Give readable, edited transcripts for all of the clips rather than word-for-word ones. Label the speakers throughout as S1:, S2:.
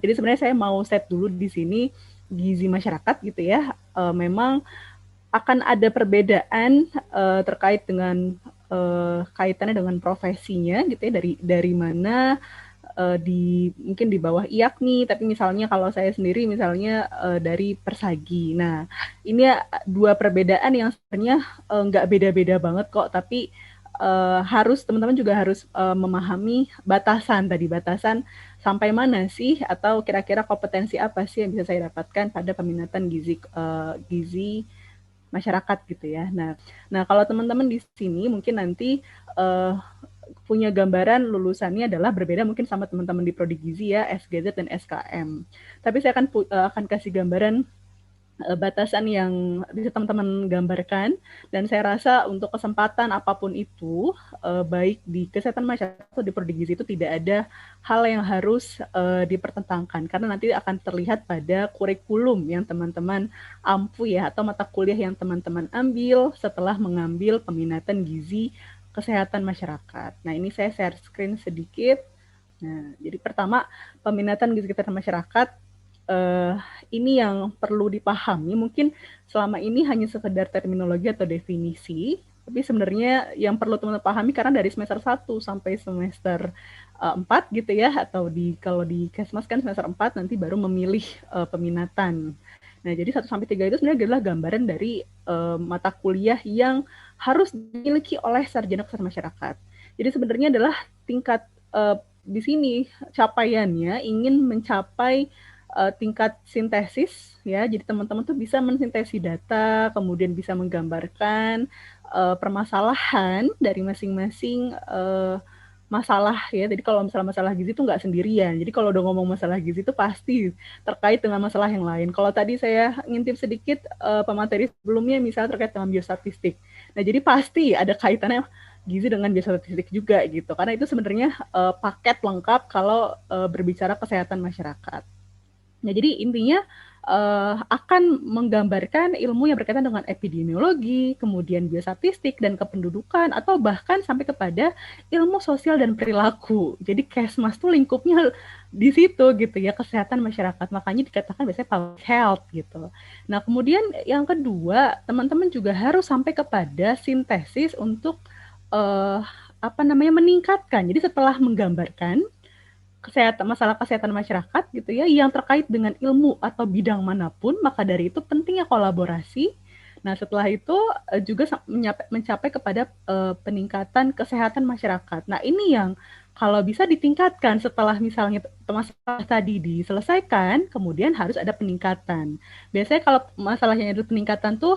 S1: Jadi sebenarnya saya mau set dulu di sini gizi masyarakat gitu ya. Memang akan ada perbedaan terkait dengan kaitannya dengan profesinya gitu ya, dari mana mungkin di bawah IAK nih, tapi misalnya kalau saya sendiri misalnya dari Persagi. Nah, ini dua perbedaan yang sebenarnya nggak beda-beda banget kok, tapi harus teman-teman juga harus memahami batasan sampai mana sih, atau kira-kira kompetensi apa sih yang bisa saya dapatkan pada peminatan gizi masyarakat gitu ya. Nah kalau teman-teman di sini mungkin nanti uh, punya gambaran lulusannya adalah berbeda mungkin sama teman-teman di Prodi Gizi ya, SGZ dan SKM. Tapi saya akan kasih gambaran batasan yang bisa teman-teman gambarkan, dan saya rasa untuk kesempatan apapun itu, baik di kesehatan masyarakat atau di Prodi Gizi itu tidak ada hal yang harus dipertentangkan, karena nanti akan terlihat pada kurikulum yang teman-teman ampu ya, atau mata kuliah yang teman-teman ambil setelah mengambil peminatan gizi kesehatan masyarakat. Nah ini saya share screen sedikit. Nah, jadi pertama, peminatan gizi kesehatan masyarakat, uh, ini yang perlu dipahami. Mungkin selama ini hanya sekedar terminologi atau definisi, tapi sebenarnya yang perlu teman-teman pahami, karena dari semester 1 sampai semester 4 gitu ya, atau kalau di Kesmas kan semester 4 nanti baru memilih peminatan. Nah, jadi 1 sampai 3 itu sebenarnya adalah gambaran dari mata kuliah yang harus dimiliki oleh sarjana kesehatan masyarakat. Jadi sebenarnya adalah tingkat di sini capaiannya ingin mencapai tingkat sintesis ya. Jadi teman-teman tuh bisa mensintesis data, kemudian bisa menggambarkan permasalahan dari masing-masing masalah ya. Jadi kalau misalnya masalah gizi itu nggak sendirian. Jadi kalau udah ngomong masalah gizi itu pasti terkait dengan masalah yang lain. Kalau tadi saya ngintip sedikit pemateri sebelumnya misalnya terkait dengan biostatistik. Nah, jadi pasti ada kaitannya gizi dengan biostatistik juga gitu. Karena itu sebenarnya paket lengkap kalau berbicara kesehatan masyarakat. Nah, jadi intinya akan menggambarkan ilmu yang berkaitan dengan epidemiologi, kemudian biostatistik dan kependudukan, atau bahkan sampai kepada ilmu sosial dan perilaku. Jadi Kesmas tuh lingkupnya di situ gitu ya, kesehatan masyarakat. Makanya dikatakan biasanya public health gitu. Nah, kemudian yang kedua, teman-teman juga harus sampai kepada sintesis untuk uh, meningkatkan. Jadi setelah menggambarkan masalah kesehatan masyarakat gitu ya yang terkait dengan ilmu atau bidang manapun, maka dari itu pentingnya kolaborasi. Nah, setelah itu juga mencapai kepada peningkatan kesehatan masyarakat. Nah, ini yang kalau bisa ditingkatkan setelah misalnya masalah tadi diselesaikan, kemudian harus ada peningkatan. Biasanya kalau masalahnya itu peningkatan tuh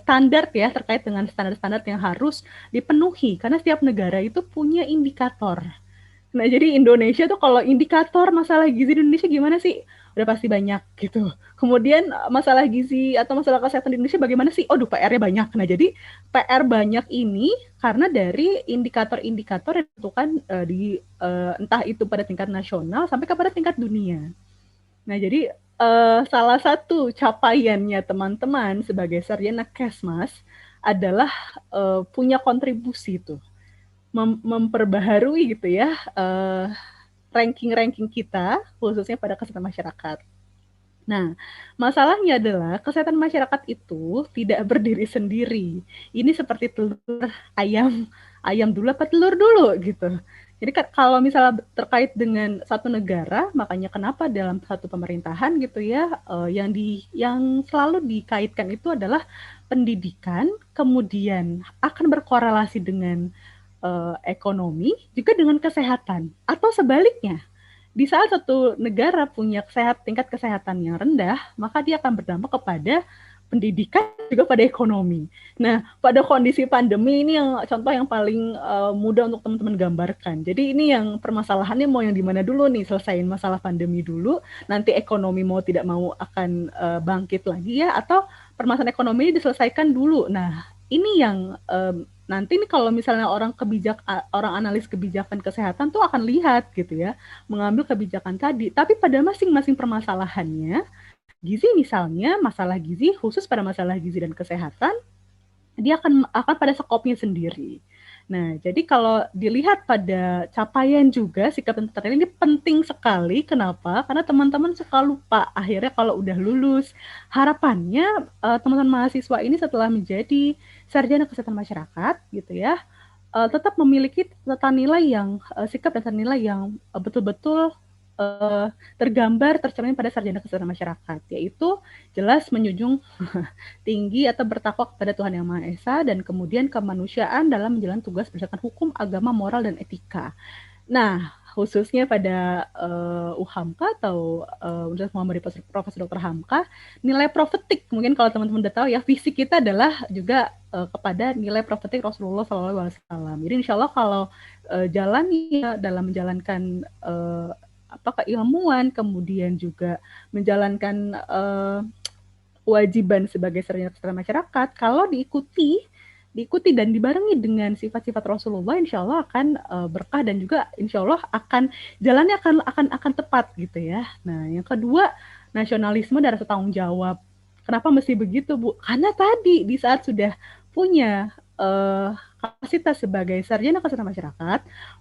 S1: standar ya, terkait dengan standar-standar yang harus dipenuhi, karena setiap negara itu punya indikator. Nah, jadi Indonesia tuh kalau indikator masalah gizi di Indonesia gimana sih? Udah pasti banyak gitu. Kemudian masalah gizi atau masalah kesehatan di Indonesia bagaimana sih? Oh, PR-nya banyak. Nah, jadi PR banyak ini karena dari indikator-indikator yang ditentukan entah itu pada tingkat nasional sampai kepada tingkat dunia. Nah, jadi salah satu capaiannya teman-teman sebagai sarjana Kesmas adalah punya kontribusi tuh memperbaharui gitu ya ranking-ranking kita khususnya pada kesehatan masyarakat. Nah, masalahnya adalah kesehatan masyarakat itu tidak berdiri sendiri. Ini seperti telur ayam, ayam dulu apa telur dulu gitu. Jadi kalau misalnya terkait dengan satu negara, makanya kenapa dalam satu pemerintahan gitu ya, yang selalu dikaitkan itu adalah pendidikan, kemudian akan berkorelasi dengan ekonomi, juga dengan kesehatan. Atau sebaliknya, di saat satu negara punya tingkat kesehatan yang rendah, maka dia akan berdampak kepada pendidikan juga pada ekonomi. Nah, pada kondisi pandemi ini yang contoh yang paling mudah untuk teman-teman gambarkan. Jadi ini yang permasalahannya mau yang di mana dulu nih, selesaiin masalah pandemi dulu, nanti ekonomi mau tidak mau akan bangkit lagi ya, atau permasalahan ekonomi ini diselesaikan dulu. Nah, ini yang nanti nih kalau misalnya orang analis kebijakan kesehatan tuh akan lihat gitu ya, mengambil kebijakan tadi. Tapi pada masing-masing permasalahannya, gizi misalnya, masalah gizi khusus pada masalah gizi dan kesehatan, dia akan pada skopnya sendiri. Nah, jadi kalau dilihat pada capaian juga sikap dan tata nilai ini penting sekali. Kenapa? Karena teman-teman suka lupa. Akhirnya kalau udah lulus, harapannya teman-teman mahasiswa ini setelah menjadi sarjana kesehatan masyarakat, gitu ya, tetap memiliki tata nilai yang sikap dan tata nilai yang betul-betul tergambar tercermin pada sarjana kesehatan masyarakat, yaitu jelas menjunjung tinggi atau bertakwa kepada Tuhan Yang Maha Esa dan kemudian kemanusiaan dalam menjalankan tugas berdasarkan hukum, agama, moral, dan etika. Nah, khususnya pada UHAMKA atau Universitas Muhammadiyah Profesor Dr. Hamka, nilai profetik mungkin kalau teman-teman udah tahu ya, visi kita adalah juga kepada nilai profetik Rasulullah SAW. Jadi insya Allah kalau jalan ya dalam menjalankan keilmuan, kemudian juga menjalankan kewajiban sebagai sarjana kesehatan masyarakat, kalau diikuti dan dibarengi dengan sifat-sifat Rasulullah, insya Allah akan berkah dan juga insya Allah akan jalannya akan tepat gitu ya. Nah, yang kedua, nasionalisme dan rasa tanggung jawab. Kenapa mesti begitu, Bu? Karena tadi di saat sudah punya kapasitas sebagai sarjana kesehatan masyarakat,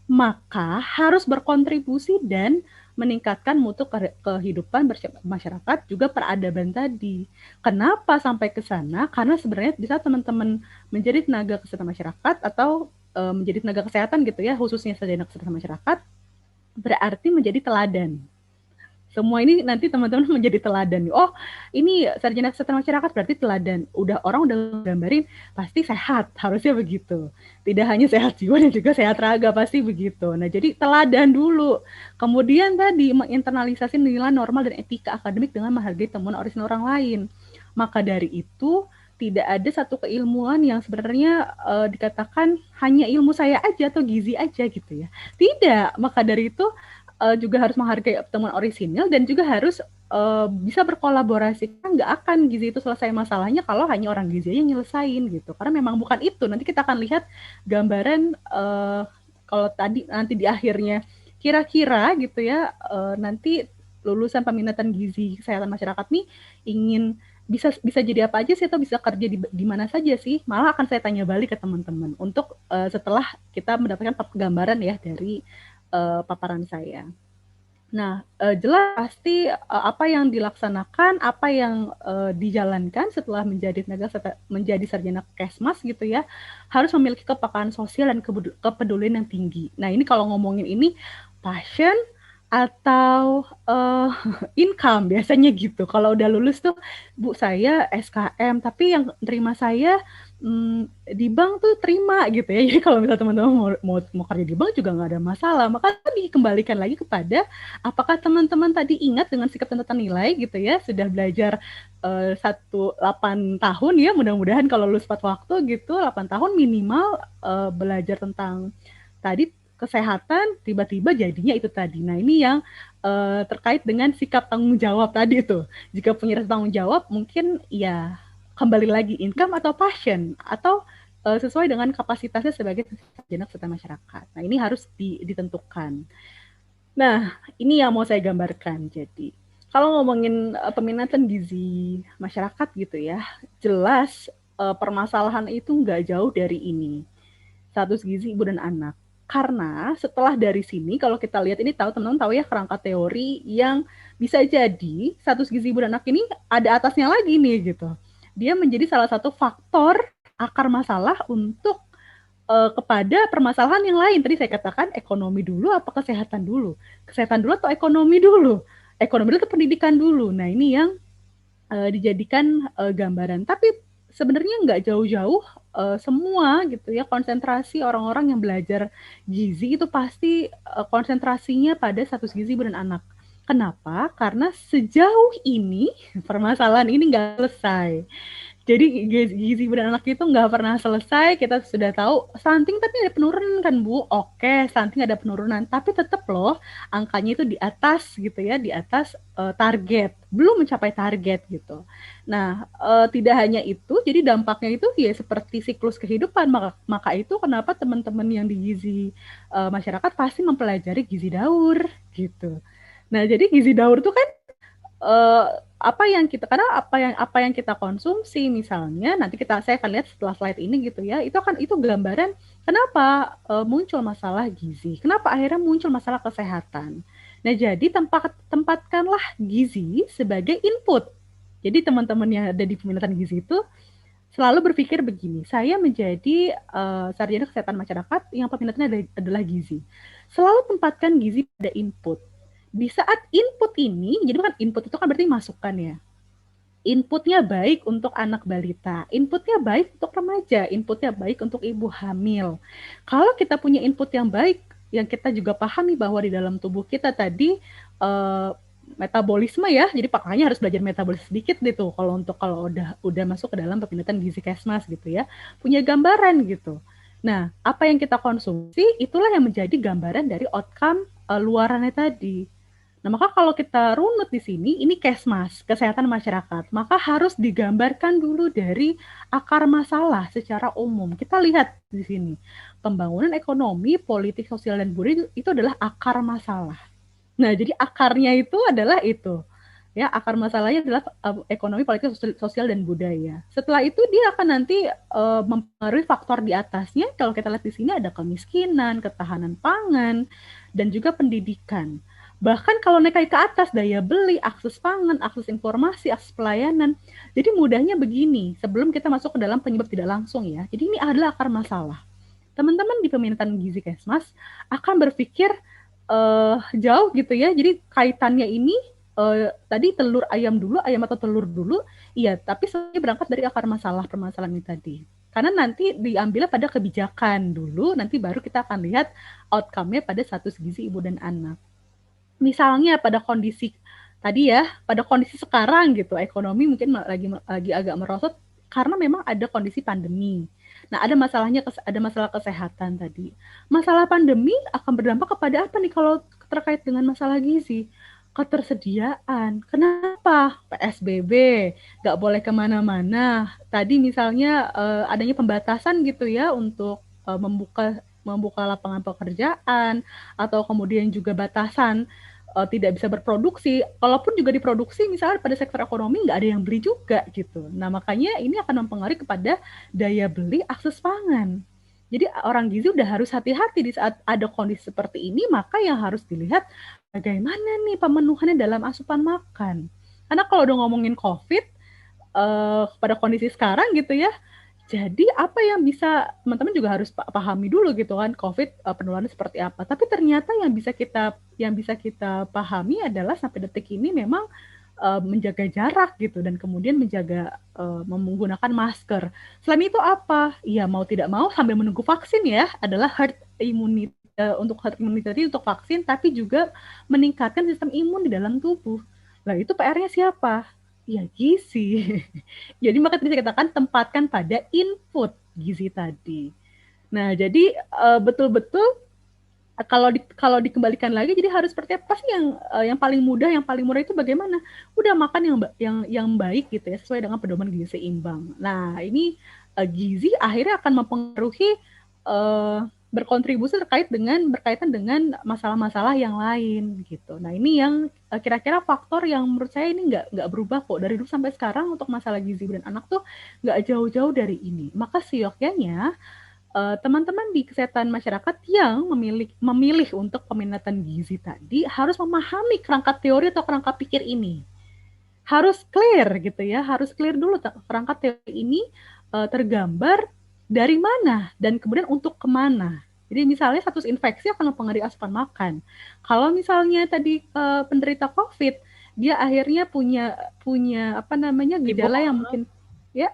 S1: maka harus berkontribusi dan meningkatkan mutu kehidupan masyarakat juga peradaban tadi. Kenapa sampai ke sana? Karena sebenarnya bisa teman-teman menjadi tenaga kesehatan masyarakat atau menjadi tenaga kesehatan gitu ya, khususnya sarjana kesehatan masyarakat, berarti menjadi teladan. Semua ini nanti teman-teman menjadi teladan. Oh, ini sarjana kesehatan masyarakat berarti teladan. Orang udah gambarin pasti sehat, harusnya begitu. Tidak hanya sehat jiwa dan juga sehat raga, pasti begitu. Nah, jadi teladan dulu. Kemudian tadi menginternalisasi nilai normal dan etika akademik dengan menghargai temuan orisinal orang lain. Maka dari itu tidak ada satu keilmuan yang sebenarnya dikatakan hanya ilmu saya aja atau gizi aja gitu ya. Tidak. Maka dari itu juga harus menghargai temuan orisinil dan juga harus bisa berkolaborasi. Kan nggak akan gizi itu selesai masalahnya kalau hanya orang gizi aja yang nyelesain gitu. Karena memang bukan itu. Nanti kita akan lihat gambaran kalau tadi nanti di akhirnya kira-kira gitu ya nanti lulusan peminatan gizi kesehatan masyarakat nih ingin bisa jadi apa aja sih atau bisa kerja di mana saja sih? Malah akan saya tanya balik ke teman-teman untuk setelah kita mendapatkan gambaran ya dari paparan saya. Nah, jelas pasti apa yang dilaksanakan, apa yang dijalankan setelah menjadi sarjana Kesmas gitu ya, harus memiliki kepekaan sosial dan kepedulian yang tinggi. Nah, ini kalau ngomongin ini passion atau income biasanya gitu. Kalau udah lulus tuh, Bu saya SKM, tapi yang terima saya di bank tuh terima gitu ya. Jadi kalau misalnya teman-teman mau kerja di bank juga nggak ada masalah. Maka dikembalikan lagi kepada apakah teman-teman tadi ingat dengan sikap dan tata nilai gitu ya, sudah belajar 8 tahun ya, mudah-mudahan kalau lulus 4 waktu gitu, 8 tahun minimal belajar tentang tadi kesehatan, tiba-tiba jadinya itu tadi. Nah, ini yang terkait dengan sikap tanggung jawab tadi tuh. Jika punya rasa tanggung jawab, mungkin ya kembali lagi income atau passion atau sesuai dengan kapasitasnya sebagai sarjana kesehatan masyarakat. Nah, ini harus ditentukan. Nah, ini yang mau saya gambarkan. Jadi, kalau ngomongin peminatan gizi masyarakat gitu ya, jelas permasalahan itu nggak jauh dari ini. Status gizi ibu dan anak. Karena setelah dari sini, kalau kita lihat ini teman-teman tahu ya kerangka teori yang bisa jadi status gizi ibu dan anak ini ada atasnya lagi nih gitu. Dia menjadi salah satu faktor akar masalah untuk kepada permasalahan yang lain. Tadi saya katakan ekonomi dulu apa kesehatan dulu? Kesehatan dulu atau ekonomi dulu? Ekonomi dulu atau pendidikan dulu? Nah, ini yang dijadikan gambaran. Tapi sebenarnya nggak jauh-jauh semua gitu ya, konsentrasi orang-orang yang belajar gizi itu pasti konsentrasinya pada status gizi ibu dan anak. Kenapa? Karena sejauh ini permasalahan ini nggak selesai. Jadi gizi ibu dan anak itu nggak pernah selesai. Kita sudah tahu stunting tapi ada penurunan kan Bu? Oke, stunting ada penurunan, tapi tetap loh angkanya itu di atas gitu ya, di atas target, belum mencapai target gitu. Nah, tidak hanya itu, jadi dampaknya itu ya seperti siklus kehidupan. Maka itu kenapa teman-teman yang di gizi masyarakat pasti mempelajari gizi daur gitu. Nah, jadi gizi daur tuh kan apa yang kita konsumsi misalnya nanti saya akan lihat setelah slide ini gitu ya, itu gambaran kenapa muncul masalah gizi, kenapa akhirnya muncul masalah kesehatan. Nah, jadi tempatkanlah gizi sebagai input. Jadi teman-teman yang ada di peminatan gizi itu selalu berpikir begini, saya menjadi sarjana kesehatan masyarakat yang peminatannya adalah gizi. Selalu tempatkan gizi pada input. Di saat input ini, jadi kan input itu kan berarti masukan ya. Inputnya baik untuk anak balita, inputnya baik untuk remaja, inputnya baik untuk ibu hamil. Kalau kita punya input yang baik, yang kita juga pahami bahwa di dalam tubuh kita tadi metabolisme ya, jadi makanya harus belajar metabolisme sedikit gitu. Kalau udah masuk ke dalam peminatan gizi Kesmas gitu ya, punya gambaran gitu. Nah, apa yang kita konsumsi itulah yang menjadi gambaran dari outcome luarannya tadi. Nah, maka kalau kita runut di sini, ini Kesmas, kesehatan masyarakat, maka harus digambarkan dulu dari akar masalah secara umum. Kita lihat di sini, pembangunan ekonomi, politik, sosial, dan budaya itu adalah akar masalah. Nah, jadi akarnya itu adalah itu. Ya, akar masalahnya adalah ekonomi, politik, sosial, dan budaya. Setelah itu dia akan nanti mempengaruhi faktor di atasnya. Kalau kita lihat di sini ada kemiskinan, ketahanan pangan, dan juga pendidikan. Bahkan kalau naik ke atas, daya beli, akses pangan, akses informasi, akses pelayanan. Jadi mudahnya begini, sebelum kita masuk ke dalam penyebab tidak langsung ya. Jadi ini adalah akar masalah. Teman-teman di peminatan gizi Kesmas akan berpikir jauh gitu ya. Jadi kaitannya ini tadi telur ayam dulu, ayam atau telur dulu. Iya, tapi saya berangkat dari akar masalah permasalahan ini tadi. Karena nanti diambilnya pada kebijakan dulu, nanti baru kita akan lihat outcome-nya pada status gizi ibu dan anak. Misalnya pada kondisi tadi ya, pada kondisi sekarang gitu, ekonomi mungkin lagi agak merosot karena memang ada kondisi pandemi. Nah, ada masalah kesehatan tadi. Masalah pandemi akan berdampak kepada apa nih kalau terkait dengan masalah gizi? Ketersediaan. Kenapa? PSBB, nggak boleh kemana-mana. Tadi misalnya adanya pembatasan gitu ya untuk membuka lapangan pekerjaan, atau kemudian juga batasan tidak bisa berproduksi, walaupun juga diproduksi misalnya pada sektor ekonomi nggak ada yang beli juga gitu. Nah, makanya ini akan mempengaruhi kepada daya beli akses pangan. Jadi orang gizi udah harus hati-hati di saat ada kondisi seperti ini, maka yang harus dilihat bagaimana nih pemenuhannya dalam asupan makan. Karena kalau udah ngomongin COVID, pada kondisi sekarang gitu ya, jadi apa yang bisa teman-teman juga harus pahami dulu gitu kan, COVID penularannya seperti apa. Tapi ternyata yang bisa kita pahami adalah sampai detik ini memang menjaga jarak gitu, dan kemudian menggunakan masker. Selain itu apa? Ya mau tidak mau sambil menunggu vaksin ya, adalah herd immunity, untuk herd immunity untuk vaksin, tapi juga meningkatkan sistem imun di dalam tubuh. Nah, itu PR-nya siapa? Ya gizi. Jadi maka bisa dikatakan tempatkan pada input gizi tadi. Nah, jadi betul-betul kalau dikembalikan lagi, jadi harus seperti apa sih yang paling mudah, yang paling murah itu bagaimana? Udah makan yang baik gitu ya, sesuai dengan pedoman gizi seimbang. Nah, ini gizi akhirnya akan mempengaruhi berkontribusi berkaitan dengan masalah-masalah yang lain gitu. Nah, ini yang kira-kira faktor yang menurut saya ini nggak berubah kok dari dulu sampai sekarang untuk masalah gizi dan anak tuh nggak jauh-jauh dari ini. Maka seyogyanya teman-teman di kesehatan masyarakat yang memilih untuk peminatan gizi tadi harus memahami kerangka teori atau kerangka pikir ini. Harus clear gitu ya, harus clear dulu kerangka teori ini tergambar dari mana dan kemudian untuk kemana. Jadi misalnya status infeksi akan mempengaruhi asupan makan. Kalau misalnya tadi penderita COVID, dia akhirnya punya gejala yang mungkin ya.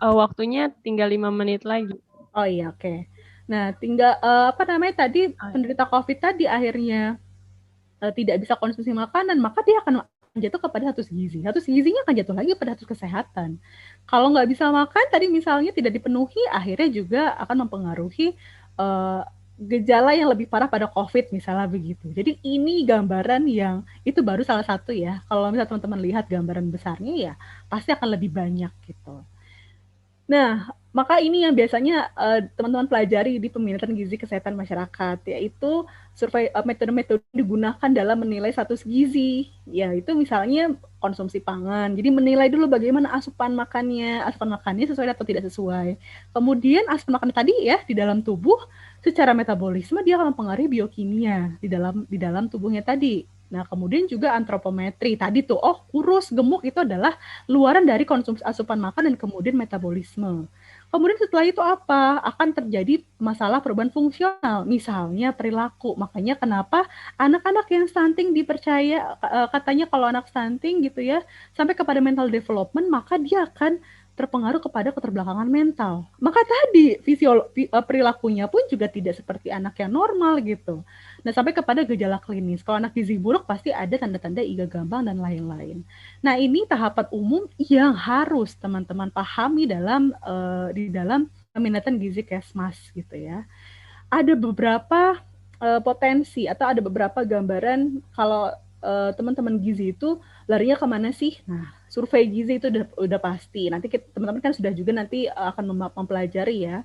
S2: Waktunya tinggal 5 menit lagi.
S1: Oh iya, oke. Okay. Nah, tinggal tadi penderita COVID tadi akhirnya tidak bisa konsumsi makanan, maka dia akan jatuh kepada status gizi. Status gizinya akan jatuh lagi pada status kesehatan. Kalau nggak bisa makan, tadi misalnya tidak dipenuhi, akhirnya juga akan mempengaruhi gejala yang lebih parah pada COVID misalnya begitu. Jadi ini gambaran yang itu baru salah satu ya. Kalau misalnya teman-teman lihat gambaran besarnya ya pasti akan lebih banyak gitu. Nah, Maka ini yang biasanya teman-teman pelajari di peminatan gizi kesehatan masyarakat, yaitu survei metode-metode digunakan dalam menilai status gizi. Ya, itu misalnya konsumsi pangan. Jadi menilai dulu bagaimana asupan makannya sesuai atau tidak sesuai. Kemudian asupan makan tadi ya di dalam tubuh secara metabolisme dia akan mempengaruhi biokimia di dalam tubuhnya tadi. Nah, kemudian juga antropometri. Tadi tuh, kurus, gemuk itu adalah luaran dari konsumsi asupan makan dan kemudian metabolisme. Kemudian setelah itu apa? Akan terjadi masalah perubahan fungsional, misalnya perilaku. Makanya kenapa anak-anak yang stunting dipercaya, katanya kalau anak stunting gitu ya, sampai kepada mental development, maka dia akan terpengaruh kepada keterbelakangan mental. Maka tadi perilakunya pun juga tidak seperti anak yang normal gitu. Nah, sampai kepada gejala klinis. Kalau anak gizi buruk pasti ada tanda-tanda iga gambang dan lain-lain. Nah, ini tahapan umum yang harus teman-teman pahami di dalam peminatan gizi Kesmas gitu ya. Ada beberapa potensi atau ada beberapa gambaran kalau teman-teman gizi itu larinya kemana sih? Nah, survei gizi itu udah pasti. Nanti teman-teman kan sudah juga nanti akan mempelajari ya.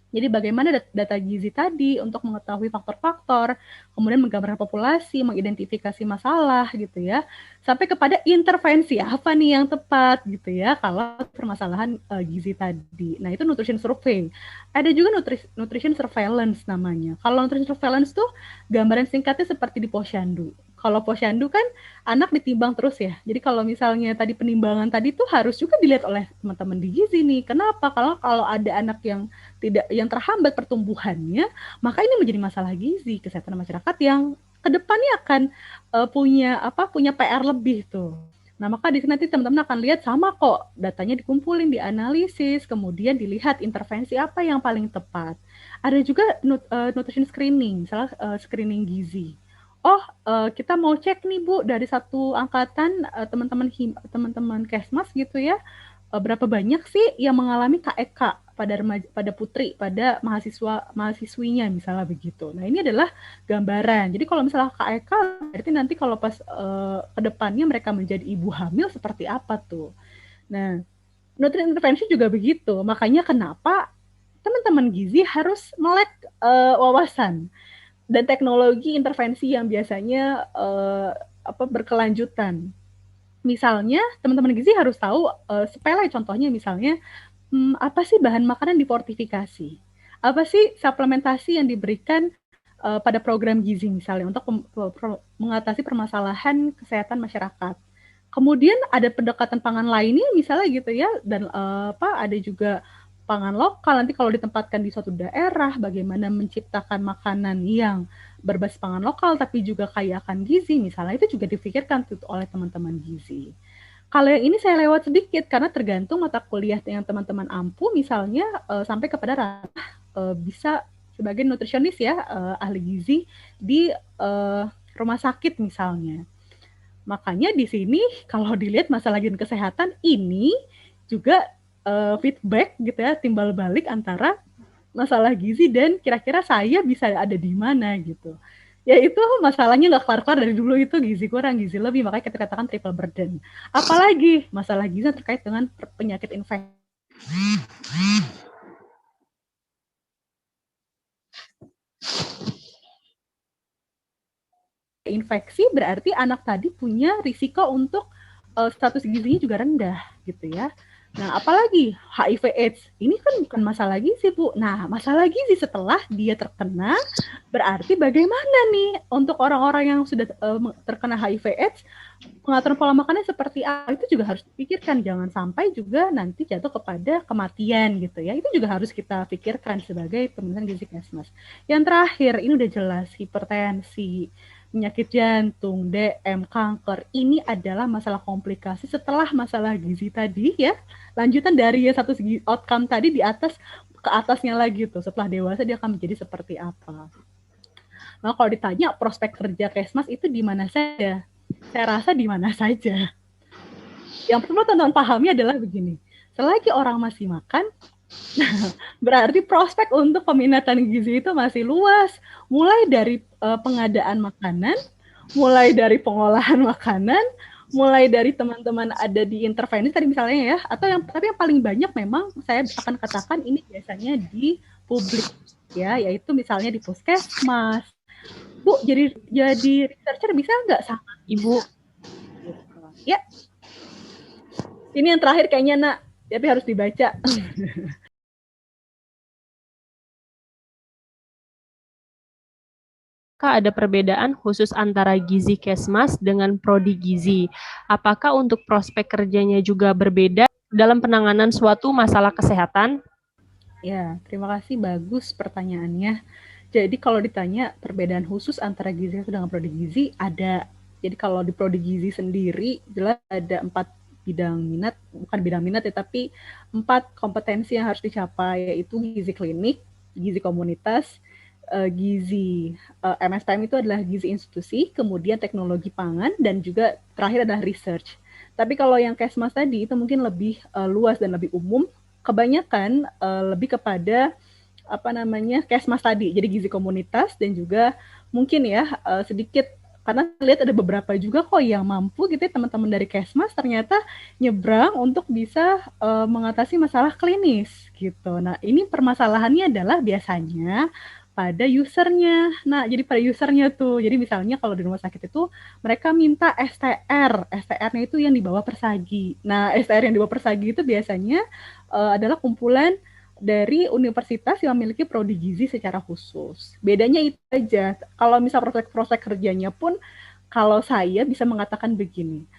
S1: Jadi bagaimana data gizi tadi untuk mengetahui faktor-faktor, kemudian menggambarkan populasi, mengidentifikasi masalah gitu ya, sampai kepada intervensi apa nih yang tepat gitu ya kalau permasalahan gizi tadi. Nah, itu nutrition survey. Ada juga nutrition surveillance namanya. Kalau nutrition surveillance tuh gambaran singkatnya seperti di posyandu. Kalau posyandu kan anak ditimbang terus ya. Jadi kalau misalnya tadi penimbangan tadi tuh harus juga dilihat oleh teman-teman di gizi nih. Kenapa? Kalau ada anak yang terhambat pertumbuhannya, maka ini menjadi masalah gizi kesehatan masyarakat yang kedepannya akan punya PR lebih tuh. Nah, maka di sini nanti teman-teman akan lihat sama kok, datanya dikumpulin, dianalisis, kemudian dilihat intervensi apa yang paling tepat. Ada juga nutrition screening, misalnya screening gizi. Kita mau cek nih Bu, dari satu angkatan teman-teman Kesmas gitu ya, berapa banyak sih yang mengalami KEK pada putri, pada mahasiswinya misalnya begitu. Nah, ini adalah gambaran. Jadi kalau misalnya KEK, berarti nanti kalau pas kedepannya mereka menjadi ibu hamil seperti apa tuh. Nah, nutrien intervensi juga begitu. Makanya kenapa teman-teman gizi harus melek wawasan dan teknologi intervensi yang biasanya berkelanjutan. Misalnya, teman-teman gizi harus tahu sepele contohnya misalnya apa sih bahan makanan difortifikasi? Apa sih suplementasi yang diberikan pada program gizi misalnya untuk mengatasi permasalahan kesehatan masyarakat. Kemudian ada pendekatan pangan lainnya misalnya gitu ya, dan ada juga pangan lokal. Nanti kalau ditempatkan di suatu daerah, bagaimana menciptakan makanan yang berbasis pangan lokal tapi juga kaya akan gizi misalnya, itu juga difikirkan oleh teman-teman gizi. Kalau yang ini saya lewat sedikit karena tergantung mata kuliah yang teman-teman ampu, misalnya sampai kepada ranah bisa sebagai nutrisionis ya, ahli gizi di rumah sakit misalnya. Makanya di sini kalau dilihat masalah gizi kesehatan ini juga feedback gitu ya, timbal balik antara masalah gizi dan kira-kira saya bisa ada di mana gitu. Ya itu masalahnya nggak kelar-kelar dari dulu, itu gizi kurang, gizi lebih, makanya kita katakan triple burden. Apalagi masalah gizi terkait dengan penyakit infeksi. Infeksi berarti anak tadi punya risiko untuk status gizinya juga rendah gitu ya. Nah, apalagi HIV/AIDS, ini kan bukan masalah gizi, Bu. Nah, masalah gizi setelah dia terkena, berarti bagaimana nih untuk orang-orang yang sudah terkena HIV/AIDS, pengaturan pola makannya seperti apa, itu juga harus dipikirkan. Jangan sampai juga nanti jatuh kepada kematian gitu ya. Itu juga harus kita pikirkan sebagai peminatan gizi Kesmas. Yang terakhir, ini udah jelas, hipertensi, penyakit jantung, DM, kanker, ini adalah masalah komplikasi setelah masalah gizi tadi ya. Lanjutan dari satu segi outcome tadi di atas ke atasnya lagi tuh. Setelah dewasa dia akan menjadi seperti apa. Nah, kalau ditanya prospek kerja Kesmas itu di mana saja? Saya rasa di mana saja. Yang perlu teman-teman pahami adalah begini. Selagi orang masih makan, berarti prospek untuk peminatan gizi itu masih luas. Mulai dari pengadaan makanan, mulai dari pengolahan makanan, mulai dari teman-teman ada di intervensi tadi misalnya ya, atau tapi yang paling banyak memang saya akan katakan ini biasanya di publik ya, yaitu misalnya di puskesmas. Bu, jadi researcher bisa nggak sama
S2: Ibu?
S1: Ya, ini yang terakhir kayaknya nak, tapi harus dibaca.
S2: Apakah ada perbedaan khusus antara gizi Kesmas dengan prodi gizi? Apakah untuk prospek kerjanya juga berbeda dalam penanganan suatu masalah kesehatan?
S1: Ya, terima kasih, bagus pertanyaannya. Jadi kalau ditanya perbedaan khusus antara gizi dengan prodi gizi, ada. Jadi kalau di prodi gizi sendiri jelas ada 4 bidang minat, bukan bidang minat ya, tapi 4 kompetensi yang harus dicapai, yaitu gizi klinik, gizi komunitas, gizi MSPM itu adalah gizi institusi, kemudian teknologi pangan, dan juga terakhir adalah research. Tapi kalau yang Kesmas tadi itu mungkin lebih luas dan lebih umum, kebanyakan lebih kepada apa namanya Kesmas tadi, jadi gizi komunitas dan juga mungkin ya sedikit karena lihat ada beberapa juga kok yang mampu gitu ya, teman-teman dari Kesmas ternyata nyebrang untuk bisa mengatasi masalah klinis gitu. Nah ini permasalahannya adalah biasanya pada usernya. Nah, jadi pada usernya tuh. Jadi misalnya kalau di rumah sakit itu mereka minta STR. STR-nya itu yang di bawah Persagi. Nah, STR yang di bawah Persagi itu biasanya adalah kumpulan dari universitas yang memiliki prodi gizi secara khusus. Bedanya itu aja. Kalau misal prospek kerjanya pun, kalau saya bisa mengatakan begini,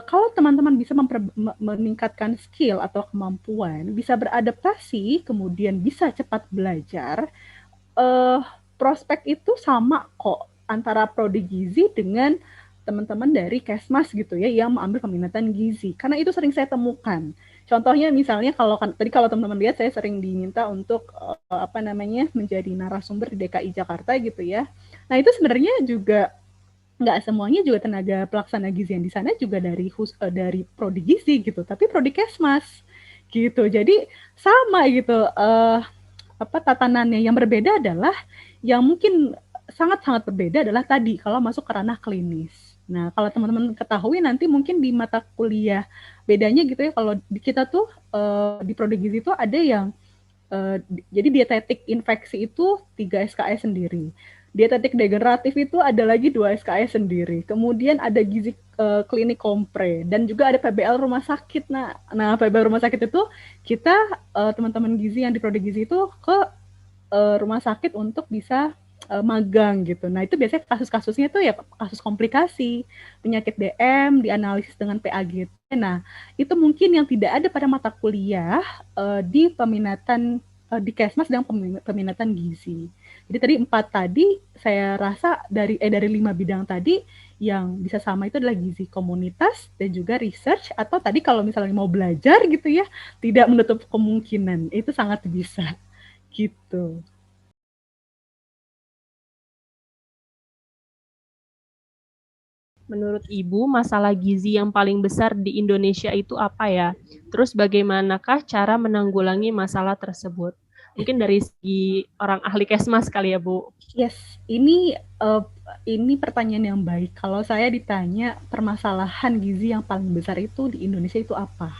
S1: kalau teman-teman bisa meningkatkan skill atau kemampuan, bisa beradaptasi, kemudian bisa cepat belajar, prospek itu sama kok antara prodi gizi dengan teman-teman dari Kesmas gitu ya yang mengambil peminatan gizi. Karena itu sering saya temukan. Contohnya misalnya kalau tadi kalau teman-teman lihat saya sering diminta untuk apa namanya menjadi narasumber di DKI Jakarta gitu ya. Nah, itu sebenarnya juga nggak semuanya juga tenaga pelaksana gizi yang di sana juga dari prodi gizi gitu, tapi prodi Kesmas gitu. Jadi sama gitu apa tatanannya. Yang berbeda adalah yang mungkin sangat-sangat berbeda adalah tadi kalau masuk ke ranah klinis. Nah, kalau teman-teman ketahui nanti mungkin di mata kuliah bedanya gitu ya, kalau di kita tuh di prodi gizi itu ada yang jadi dietetik infeksi itu 3 SKS sendiri. Dietetik degeneratif itu ada lagi 2 SKS sendiri. Kemudian ada gizi klinik kompre dan juga ada PBL rumah sakit. Nah PBL rumah sakit itu kita teman-teman gizi yang di prodi gizi itu ke rumah sakit untuk bisa magang gitu. Nah itu biasanya kasus-kasusnya tuh ya kasus komplikasi, penyakit DM, dianalisis dengan PAGT. Nah itu mungkin yang tidak ada pada mata kuliah di peminatan di Kesmas dan peminatan gizi. Jadi tadi 4 tadi saya rasa dari 5 bidang tadi yang bisa sama itu adalah gizi komunitas dan juga research, atau tadi kalau misalnya mau belajar gitu ya, tidak menutup kemungkinan itu sangat bisa gitu.
S2: Menurut Ibu, masalah gizi yang paling besar di Indonesia itu apa ya? Terus bagaimanakah cara menanggulangi masalah tersebut? Mungkin dari segi orang ahli Kesmas kali ya, Bu.
S1: Yes, ini pertanyaan yang baik. Kalau saya ditanya permasalahan gizi yang paling besar itu di Indonesia itu apa?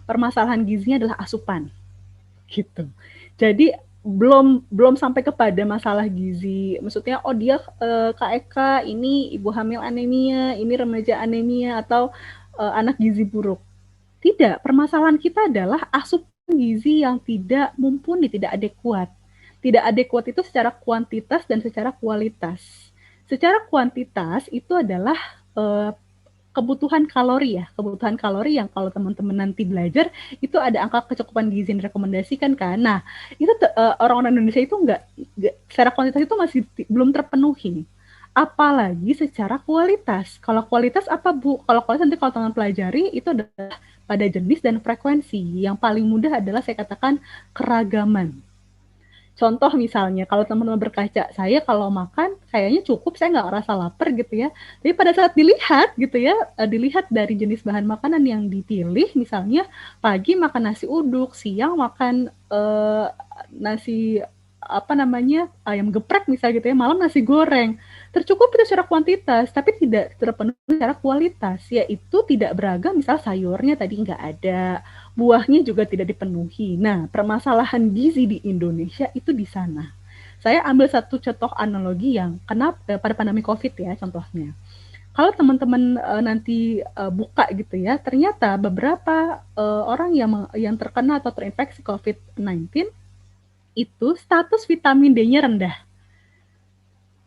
S1: Permasalahan gizinya adalah asupan, gitu. Jadi belum sampai kepada masalah gizi. Maksudnya dia KEK ini ibu hamil anemia, ini remaja anemia atau anak gizi buruk. Tidak, permasalahan kita adalah asupan gizi yang tidak mumpuni, tidak adekuat. Tidak adekuat itu secara kuantitas dan secara kualitas. Secara kuantitas itu adalah kebutuhan kalori ya, kebutuhan kalori yang kalau teman-teman nanti belajar itu ada angka kecukupan gizi yang direkomendasikan kan. Nah, itu orang-orang Indonesia itu enggak secara kuantitas itu masih belum terpenuhi. Apalagi secara kualitas. Kalau kualitas apa Bu? Kalau kualitas nanti kalau teman pelajari itu adalah pada jenis dan frekuensi. Yang paling mudah adalah saya katakan keragaman. Contoh misalnya, kalau teman-teman berkaca, saya kalau makan kayaknya cukup, saya nggak ngerasa lapar gitu ya. Tapi pada saat dilihat gitu ya, dilihat dari jenis bahan makanan yang dipilih, misalnya pagi makan nasi uduk, siang makan nasi apa namanya, ayam geprek misalnya gitu ya, malam nasi goreng. Tercukupi secara kuantitas, tapi tidak terpenuhi secara kualitas, yaitu tidak beragam, misal sayurnya tadi nggak ada, buahnya juga tidak dipenuhi. Nah, permasalahan gizi di Indonesia itu di sana. Saya ambil satu contoh analogi yang kenapa pada pandemi COVID ya contohnya. Kalau teman-teman nanti buka gitu ya, ternyata beberapa orang yang terkena atau terinfeksi COVID-19 itu status vitamin D-nya rendah.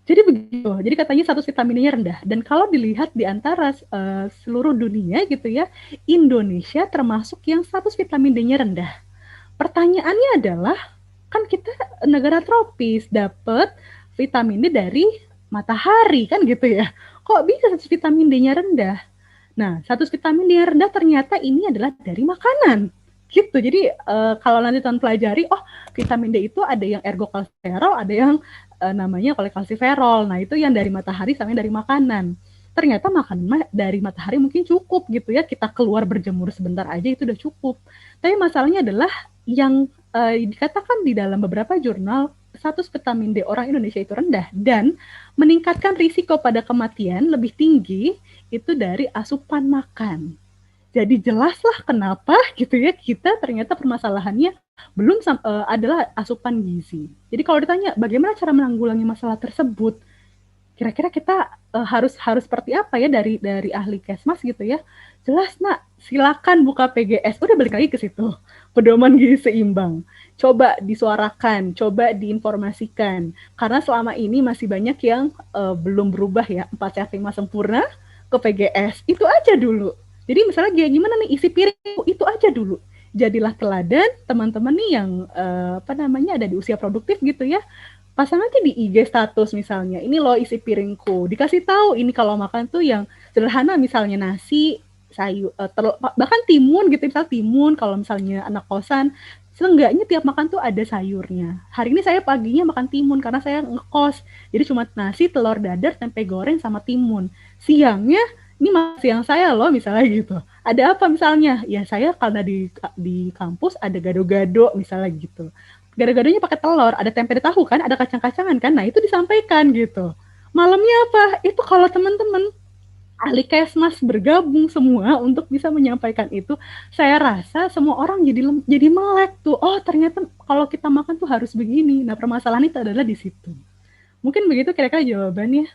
S1: Jadi begitu. Jadi katanya status vitamin D-nya rendah. Dan kalau dilihat di antara seluruh dunia gitu ya, Indonesia termasuk yang status vitamin D-nya rendah. Pertanyaannya adalah, kan kita negara tropis, dapat vitamin D dari matahari kan gitu ya. Kok bisa status vitamin D-nya rendah? Nah, status vitamin D yang rendah ternyata ini adalah dari makanan. Gitu. Jadi kalau nanti teman pelajari, oh vitamin D itu ada yang ergokalsiferol, ada yang namanya kolekalsiferol. Nah, itu yang dari matahari sama yang dari makanan. Ternyata makanan dari matahari mungkin cukup gitu ya. Kita keluar berjemur sebentar aja itu udah cukup. Tapi masalahnya adalah yang dikatakan di dalam beberapa jurnal status vitamin D orang Indonesia itu rendah dan meningkatkan risiko pada kematian lebih tinggi itu dari asupan makan. Jadi jelaslah kenapa gitu ya kita ternyata permasalahannya belum adalah asupan gizi. Jadi kalau ditanya bagaimana cara menanggulangi masalah tersebut, kira-kira kita harus seperti apa ya dari ahli Kesmas gitu ya. Jelas nak, silakan buka PGS. Udah balik lagi ke situ. Pedoman gizi seimbang. Coba disuarakan, coba diinformasikan. Karena selama ini masih banyak yang belum berubah ya. 4 sehat 5 sempurna ke PGS. Itu aja dulu. Jadi misalnya gimana nih isi piring itu aja dulu. Jadilah teladan teman-teman nih yang ada di usia produktif gitu ya. Pasang aja di IG status misalnya, ini loh isi piringku. Dikasih tahu ini kalau makan tuh yang sederhana misalnya nasi, sayur, bahkan timun gitu, misal timun kalau misalnya anak kosan, seenggaknya tiap makan tuh ada sayurnya. Hari ini saya paginya makan timun karena saya ngekos. Jadi cuma nasi, telur dadar, tempe goreng sama timun. Siangnya ini masih yang saya loh misalnya gitu. Ada apa misalnya? Ya saya karena di kampus ada gado-gado misalnya gitu. Gado-gadonya pakai telur, ada tempe tahu kan, ada kacang-kacangan kan. Nah, itu disampaikan gitu. Malamnya apa? Itu kalau teman-teman ahli Kesmas bergabung semua untuk bisa menyampaikan itu, saya rasa semua orang jadi melek tuh. Oh, ternyata kalau kita makan tuh harus begini. Nah, permasalahan itu adalah di situ. Mungkin begitu kira-kira jawabannya.